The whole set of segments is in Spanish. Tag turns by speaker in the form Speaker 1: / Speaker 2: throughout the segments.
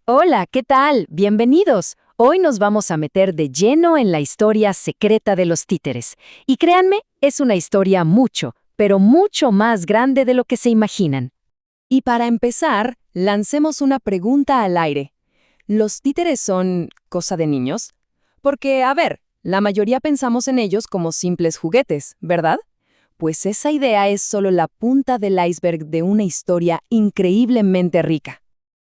Speaker 1: Hola, ¿qué tal? Bienvenidos. Hoy nos vamos a meter de lleno en la historia secreta de los títeres. Y créanme, es una historia mucho, pero mucho más grande de lo que se imaginan. Y para empezar, lancemos una pregunta al aire. ¿Los títeres son cosa de niños? Porque, a ver, la mayoría pensamos en ellos como simples juguetes, ¿verdad? Pues esa idea es solo la punta del iceberg de una historia increíblemente rica.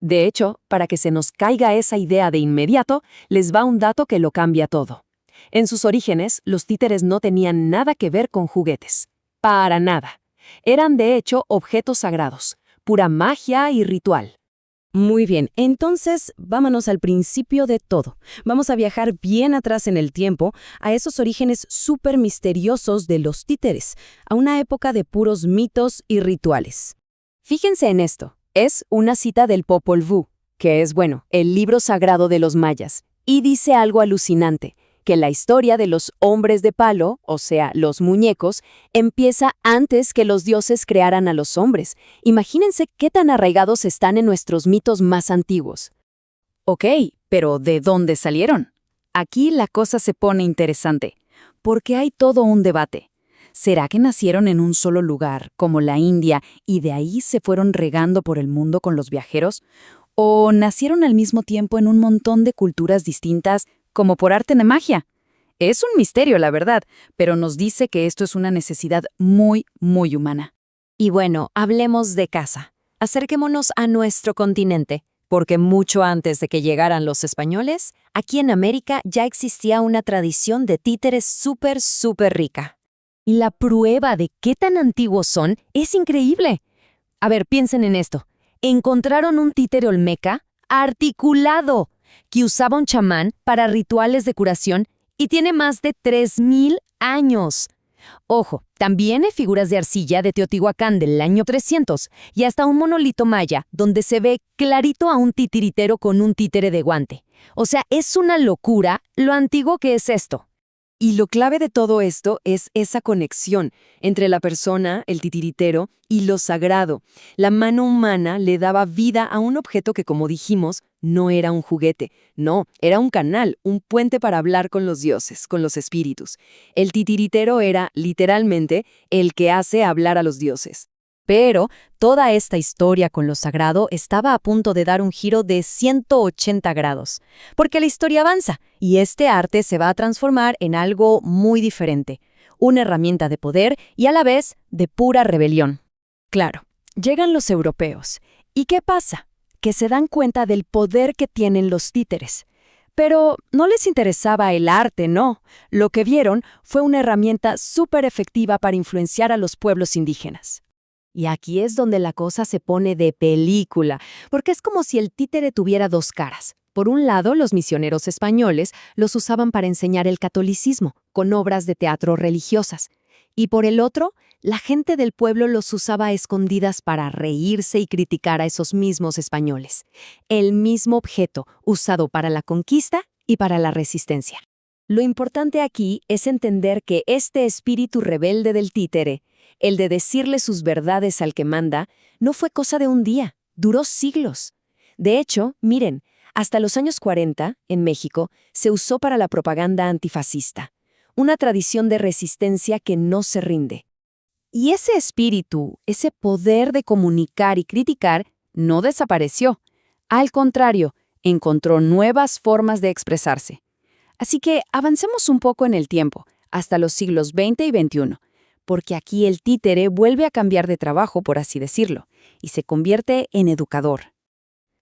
Speaker 1: De hecho, para que se nos caiga esa idea de inmediato, les va un dato que lo cambia todo. En sus orígenes, los títeres no tenían nada que ver con juguetes. Para nada. Eran de hecho objetos sagrados, pura magia y ritual.
Speaker 2: Muy bien, entonces vámonos al principio de todo. Vamos a viajar bien atrás en el tiempo, a esos orígenes súper misteriosos de los títeres, a una época de puros mitos y rituales.
Speaker 1: Fíjense en esto. Es una cita del Popol Vuh, que es, bueno, el libro sagrado de los mayas, y dice algo alucinante, que la historia de los hombres de palo, o sea, los muñecos, empieza antes que los dioses crearan a los hombres. Imagínense qué tan arraigados están en nuestros mitos más antiguos. Ok, pero ¿de dónde salieron? Aquí la cosa se pone interesante, porque hay todo un debate. ¿Será que nacieron en un solo lugar, como la India, y de ahí se fueron regando por el mundo con los viajeros? ¿O nacieron al mismo tiempo en un montón de culturas distintas, como por arte de magia? Es un misterio, la verdad, pero nos dice que esto es una necesidad muy, muy humana. Y bueno, hablemos de casa. Acerquémonos a nuestro continente, porque mucho antes de que llegaran los españoles, aquí en América ya existía una tradición de títeres súper, súper rica. Y la prueba de qué tan antiguos son es increíble. A ver, piensen en esto. Encontraron un títere olmeca articulado que usaba un chamán para rituales de curación y tiene más de 3000 años. Ojo, también hay figuras de arcilla de Teotihuacán del año 300 y hasta un monolito maya donde se ve clarito a un titiritero con un títere de guante. O sea, es una locura lo antiguo que es esto. Y lo clave de todo esto es esa conexión entre la persona, el titiritero, y lo sagrado. La mano humana le daba vida a un objeto que, como dijimos, no era un juguete. No, era un canal, un puente para hablar con los dioses, con los espíritus. El titiritero era, literalmente, el que hace hablar a los dioses. Pero toda esta historia con lo sagrado estaba a punto de dar un giro de 180 grados, porque la historia avanza y este arte se va a transformar en algo muy diferente, una herramienta de poder y a la vez de pura rebelión. Claro, llegan los europeos. ¿Y qué pasa? Que se dan cuenta del poder que tienen los títeres. Pero no les interesaba el arte, no. Lo que vieron fue una herramienta súper efectiva para influenciar a los pueblos indígenas. Y aquí es donde la cosa se pone de película, porque es como si el títere tuviera dos caras. Por un lado, los misioneros españoles los usaban para enseñar el catolicismo, con obras de teatro religiosas. Y por el otro, la gente del pueblo los usaba a escondidas para reírse y criticar a esos mismos españoles. El mismo objeto usado para la conquista y para la resistencia. Lo importante aquí es entender que este espíritu rebelde del títere, el de decirle sus verdades al que manda, no fue cosa de un día, duró siglos. De hecho, miren, hasta los años 40, en México, se usó para la propaganda antifascista, una tradición de resistencia que no se rinde. Y ese espíritu, ese poder de comunicar y criticar, no desapareció. Al contrario, encontró nuevas formas de expresarse. Así que avancemos un poco en el tiempo, hasta los siglos XX y XXI, porque aquí el títere vuelve a cambiar de trabajo, por así decirlo, y se convierte en educador.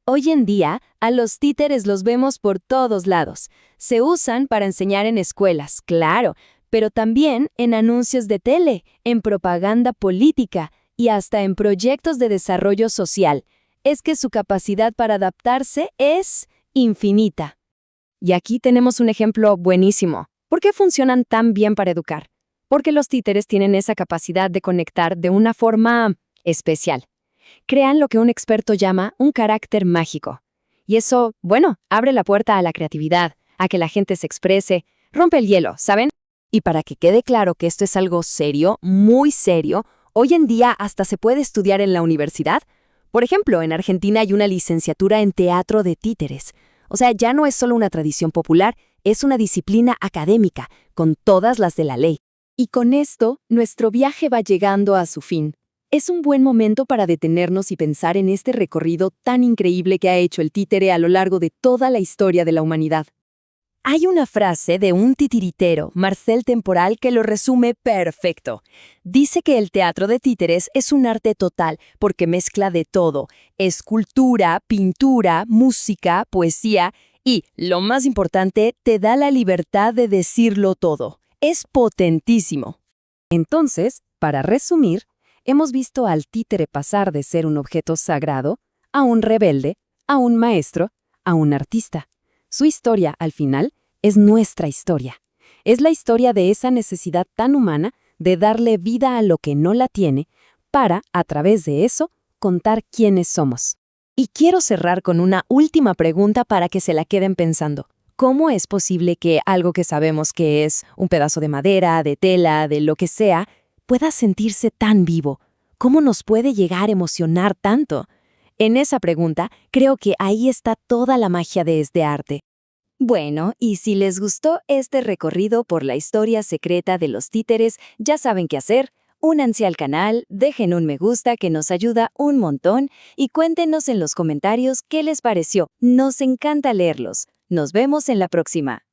Speaker 1: Hoy en día, a los títeres los vemos por todos lados. Se usan para enseñar en escuelas, claro, pero también en anuncios de tele, en propaganda política y hasta en proyectos de desarrollo social. Es que su capacidad para adaptarse es infinita. Y aquí tenemos un ejemplo buenísimo. ¿Por qué funcionan tan bien para educar? Porque los títeres tienen esa capacidad de conectar de una forma especial. Crean lo que un experto llama un carácter mágico. Y eso, bueno, abre la puerta a la creatividad, a que la gente se exprese, rompe el hielo, ¿saben? Y para que quede claro que esto es algo serio, muy serio, hoy en día hasta se puede estudiar en la universidad, Por ejemplo, en Argentina hay una licenciatura en teatro de títeres. O sea, ya no es solo una tradición popular, es una disciplina académica, con todas las de la ley. Y con esto, nuestro viaje va llegando a su fin. Es un buen momento para detenernos y pensar en este recorrido tan increíble que ha hecho el títere a lo largo de toda la historia de la humanidad. Hay una frase de un titiritero, Marcel Temporal, que lo resume perfecto. Dice que el teatro de títeres es un arte total porque mezcla de todo. Escultura, pintura, música, poesía y, lo más importante, te da la libertad de decirlo todo. Es potentísimo. Entonces, para resumir, hemos visto al títere pasar de ser un objeto sagrado a un rebelde, a un maestro, a un artista. Su historia, al final, es nuestra historia. Es la historia de esa necesidad tan humana de darle vida a lo que no la tiene para, a través de eso, contar quiénes somos. Y quiero cerrar con una última pregunta para que se la queden pensando. ¿Cómo es posible que algo que sabemos que es un pedazo de madera, de tela, de lo que sea, pueda sentirse tan vivo? ¿Cómo nos puede llegar a emocionar tanto? En esa pregunta, creo que ahí está toda la magia de este arte. Bueno, y si les gustó este recorrido por la historia secreta de los títeres, ya saben qué hacer. Únanse al canal, dejen un me gusta que nos ayuda un montón y cuéntenos en los comentarios qué les pareció. Nos encanta leerlos. Nos vemos en la próxima.